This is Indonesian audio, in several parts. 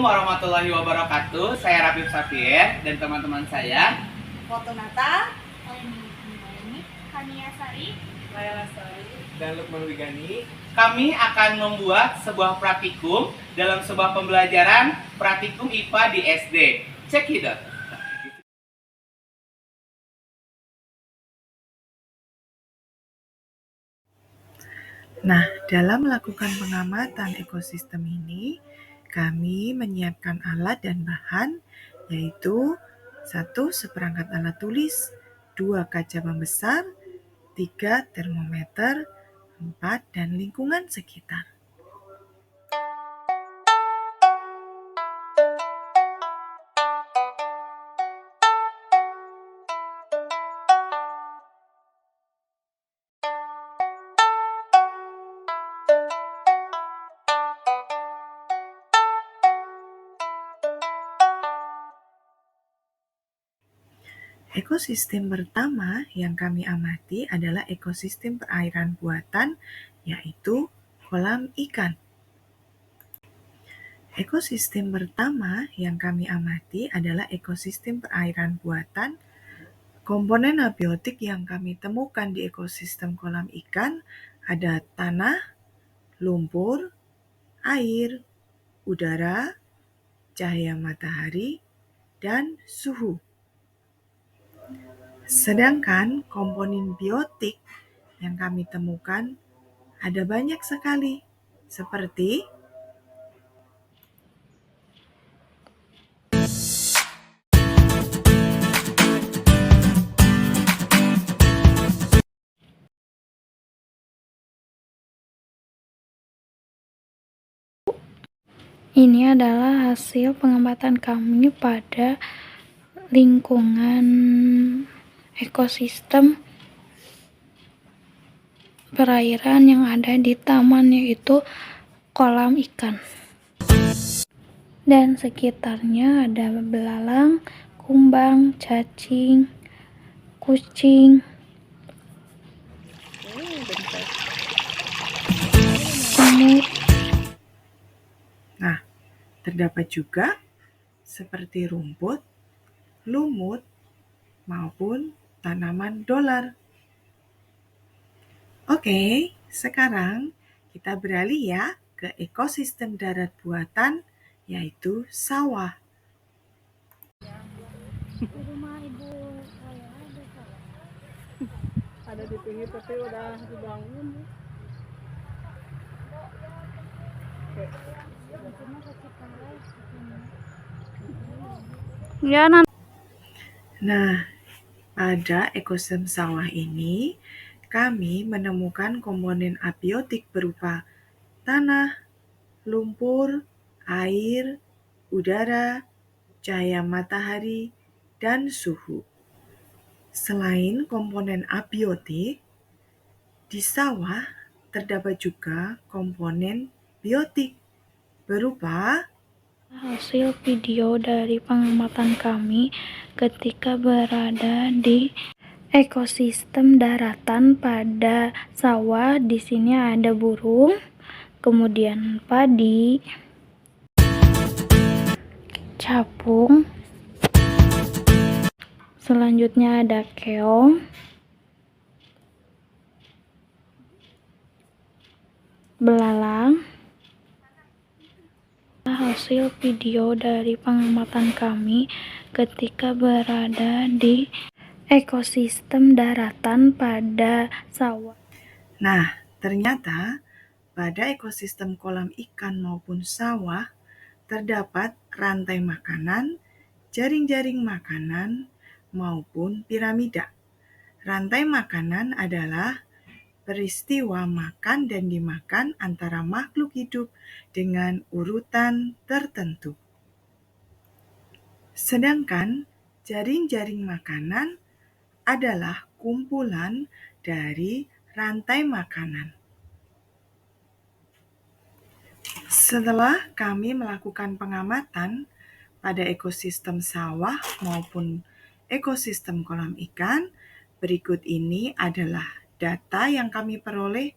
warahmatullahi wabarakatuh. Saya Rafif Safier dan teman-teman saya Fortunata, Kania Sari, dan Lukman Wigani. Kami akan membuat sebuah praktikum dalam sebuah pembelajaran praktikum IPA di SD. Check it out. Nah, dalam melakukan pengamatan ekosistem ini, kami menyiapkan alat dan bahan, yaitu 1. Seperangkat alat tulis, 2. Kaca pembesar, 3. Termometer, 4. Dan lingkungan sekitar. Ekosistem pertama yang kami amati adalah ekosistem perairan buatan, yaitu kolam ikan. Ekosistem pertama yang kami amati adalah ekosistem perairan buatan. Komponen abiotik yang kami temukan di ekosistem kolam ikan ada tanah, lumpur, air, udara, cahaya matahari, dan suhu. Sedangkan komponen biotik yang kami temukan ada banyak sekali, seperti Ini adalah hasil pengamatan kami pada lingkungan ekosistem perairan yang ada di taman, yaitu kolam ikan. Dan sekitarnya ada belalang, kumbang, cacing, kucing, semut. Nah, terdapat juga seperti rumput, lumut, maupun tanaman dolar. Oke, sekarang kita beralih ya ke ekosistem darat buatan, yaitu sawah. Di rumah ibu saya ada sawah. Ada di pinggir tapi udah dibangun. Ya, nanti. Nah, pada ekosistem sawah ini, kami menemukan komponen abiotik berupa tanah, lumpur, air, udara, cahaya matahari, dan suhu. Selain komponen abiotik, di sawah terdapat juga komponen biotik berupa Hasil video dari pengamatan kami ketika berada di ekosistem daratan pada sawah. Di sini ada burung, kemudian padi, capung, selanjutnya ada keong, belalang. Hasil video dari pengamatan kami ketika berada di ekosistem daratan pada sawah. Nah, ternyata pada ekosistem kolam ikan maupun sawah terdapat rantai makanan, jaring-jaring makanan, maupun piramida. Rantai makanan adalah peristiwa makan dan dimakan antara makhluk hidup dengan urutan tertentu. Sedangkan jaring-jaring makanan adalah kumpulan dari rantai makanan. Setelah kami melakukan pengamatan pada ekosistem sawah maupun ekosistem kolam ikan, berikut ini adalah data yang kami peroleh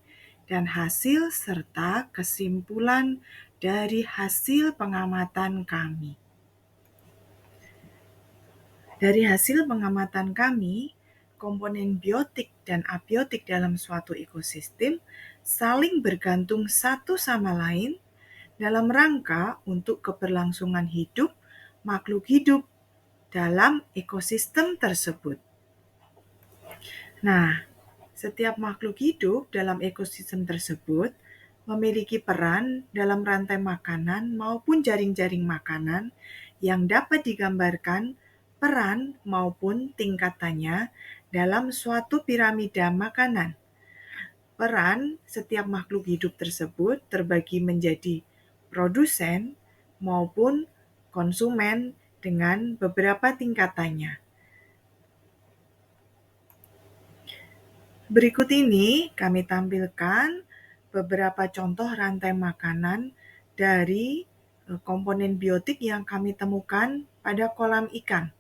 dan hasil serta kesimpulan dari hasil pengamatan kami. Dari hasil pengamatan kami, komponen biotik dan abiotik dalam suatu ekosistem saling bergantung satu sama lain dalam rangka untuk keberlangsungan hidup makhluk hidup dalam ekosistem tersebut. Nah, setiap makhluk hidup dalam ekosistem tersebut memiliki peran dalam rantai makanan maupun jaring-jaring makanan yang dapat digambarkan peran maupun tingkatannya dalam suatu piramida makanan. Peran setiap makhluk hidup tersebut terbagi menjadi produsen maupun konsumen dengan beberapa tingkatannya. Berikut ini kami tampilkan beberapa contoh rantai makanan dari komponen biotik yang kami temukan pada kolam ikan.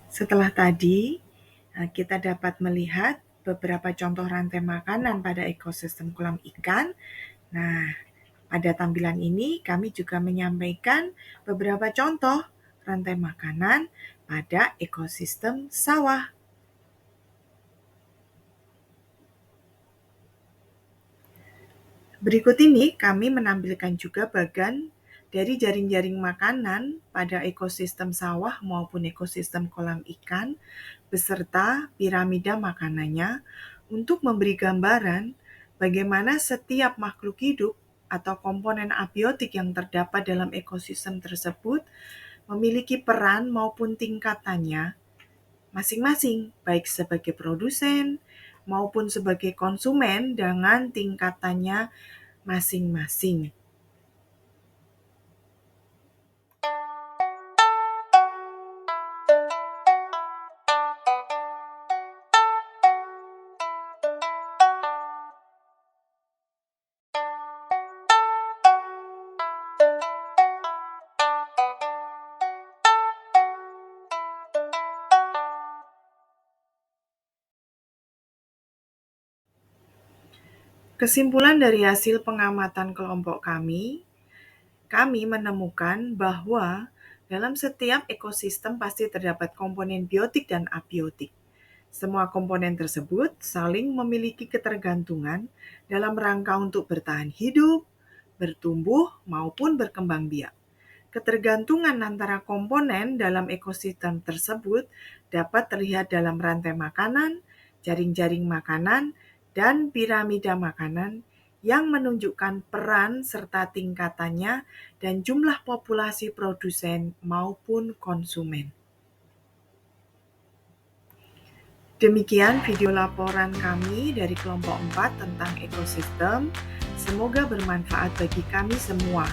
Setelah tadi, kita dapat melihat beberapa contoh rantai makanan pada ekosistem kolam ikan. Nah, pada tampilan ini kami juga menyampaikan beberapa contoh rantai makanan pada ekosistem sawah. Berikut ini kami menampilkan juga bagian dari jaring-jaring makanan pada ekosistem sawah maupun ekosistem kolam ikan beserta piramida makanannya untuk memberi gambaran bagaimana setiap makhluk hidup atau komponen abiotik yang terdapat dalam ekosistem tersebut memiliki peran maupun tingkatannya masing-masing, baik sebagai produsen maupun sebagai konsumen dengan tingkatannya masing-masing. Kesimpulan dari hasil pengamatan kelompok kami menemukan bahwa dalam setiap ekosistem pasti terdapat komponen biotik dan abiotik. Semua komponen tersebut saling memiliki ketergantungan dalam rangka untuk bertahan hidup, bertumbuh, maupun berkembang biak. Ketergantungan antara komponen dalam ekosistem tersebut dapat terlihat dalam rantai makanan, jaring-jaring makanan, dan piramida makanan yang menunjukkan peran serta tingkatannya dan jumlah populasi produsen maupun konsumen. Demikian video laporan kami dari kelompok 4 tentang ekosistem. Semoga bermanfaat bagi kami semua.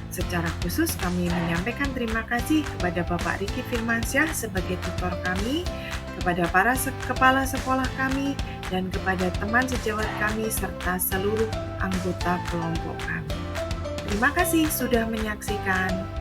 Secara khusus kami menyampaikan terima kasih kepada Bapak Riki Firmansyah sebagai tutor kami, kepada para kepala sekolah kami, dan kepada teman sejawat kami serta seluruh anggota kelompok kami. Terima kasih sudah menyaksikan.